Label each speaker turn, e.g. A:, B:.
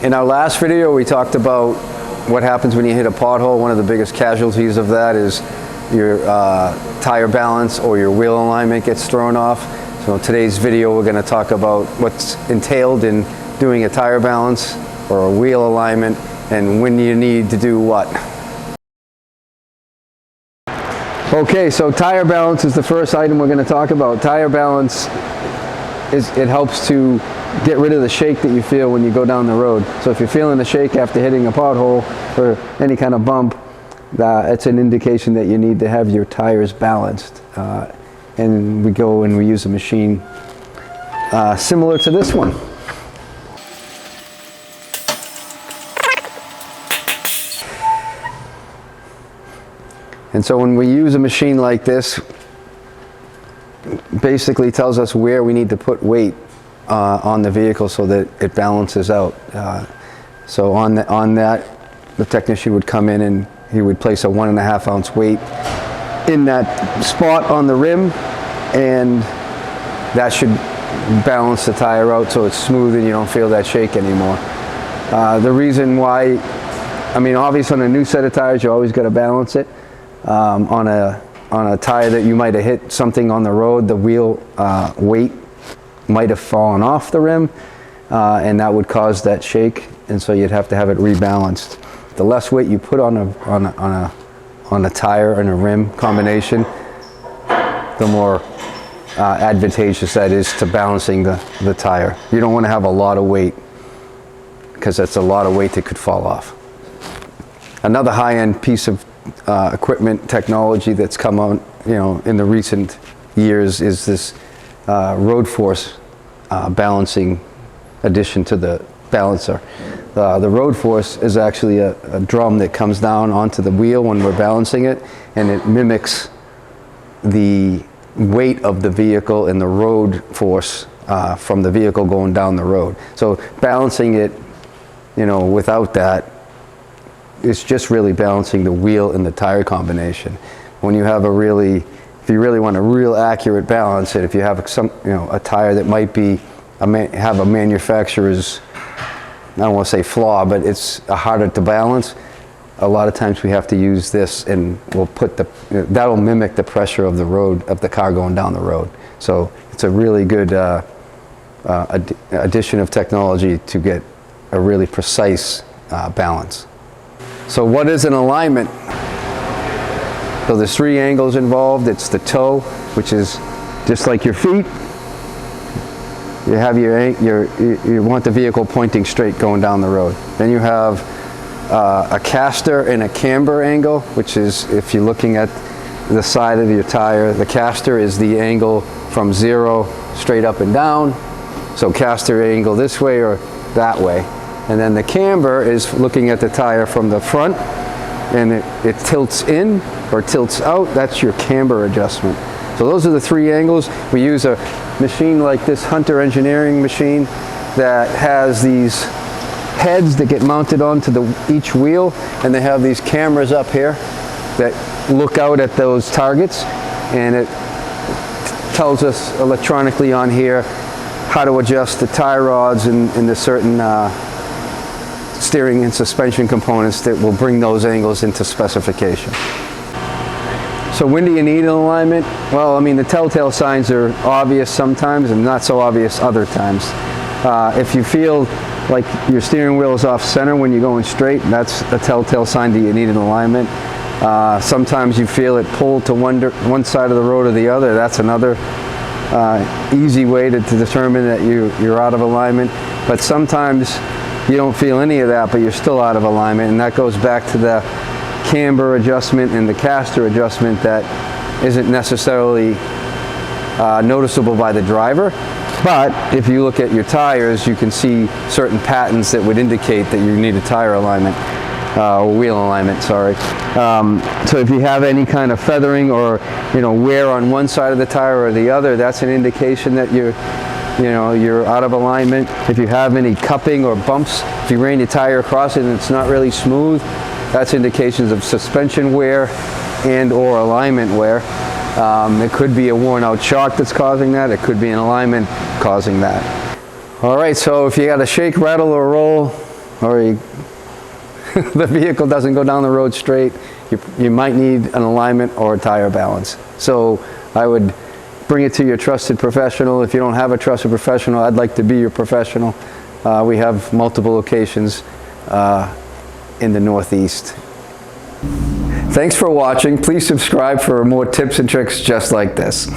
A: In our last video, we talked about what happens when you hit a pothole. One of the biggest casualties of that is your tire balance or your wheel alignment gets thrown off. So in today's video, we're going to talk about what's entailed in doing a tire balance or a wheel alignment and when you need to do what. Okay, so tire balance is the first item we're going to talk about. Tire balance it helps to get rid of the shake that you feel when you go down the road. So if you're feeling a shake after hitting a pothole or any kind of bump, it's an indication that you need to have your tires balanced. And we go and we use a machine similar to this one. And so when we use a machine like this, basically tells us where we need to put weight on the vehicle so that it balances out. So on that, the technician would come in and he would place a 1.5 ounce weight in that spot on the rim, and that should balance the tire out so it's smooth and you don't feel that shake anymore. The reason why, I mean, obviously on a new set of tires, you always got to balance it. On a tire that you might have hit something on the road, the wheel weight might have fallen off the rim, and that would cause that shake, and so you'd have to have it rebalanced. The less weight you put on a tire and a rim combination, the more advantageous that is to balancing the tire. You don't want to have a lot of weight, because that's a lot of weight that could fall off. Another high-end piece of equipment technology that's come on, in the recent years is this road force balancing addition to the balancer. The road force is actually a drum that comes down onto the wheel when we're balancing it, and it mimics the weight of the vehicle and the road force from the vehicle going down the road. So balancing it, without that, it's just really balancing the wheel and the tire combination. When you have if you really want a real accurate balance, and if you have a tire that might have a manufacturer's, I don't want to say flaw, but it's harder to balance, a lot of times we have to use this, and we'll put that'll mimic the pressure of the road, of the car going down the road. So it's a really good addition of technology to get a really precise balance. So what is an alignment? So there's 3 angles involved. It's the toe, which is just like your feet. You have you want the vehicle pointing straight going down the road. Then you have a caster and a camber angle, which is, if you're looking at the side of your tire, the caster is the angle from 0 straight up and down. So caster angle this way or that way. And then the camber is looking at the tire from the front, and it tilts in or tilts out. That's your camber adjustment. So those are the 3 angles. We use a machine like this Hunter engineering machine that has these heads that get mounted onto each wheel, and they have these cameras up here that look out at those targets, and it tells us electronically on here how to adjust the tie rods and the certain steering and suspension components that will bring those angles into specification. So when do you need an alignment? Well, I mean, the telltale signs are obvious sometimes and not so obvious other times. If you feel like your steering wheel is off center when you're going straight, that's a telltale sign that you need an alignment. Sometimes you feel it pulled to one side of the road or the other. That's another easy way to determine that you're out of alignment. But sometimes you don't feel any of that, but you're still out of alignment, and that goes back to the camber adjustment and the caster adjustment that isn't necessarily noticeable by the driver. But if you look at your tires, you can see certain patterns that would indicate that you need a tire alignment, or wheel alignment, sorry. So if you have any kind of feathering or wear on one side of the tire or the other, that's an indication that you're out of alignment. If you have any cupping or bumps, if you ran your tire across it and it's not really smooth, that's indications of suspension wear and or alignment wear. It could be a worn out shock that's causing that. It could be an alignment causing that. All right, so if you got a shake, rattle, or roll or the vehicle doesn't go down the road straight, you might need an alignment or a tire balance. So I would bring it to your trusted professional. If you don't have a trusted professional, I'd like to be your professional. We have multiple locations in the Northeast. Thanks for watching. Please subscribe for more tips and tricks just like this.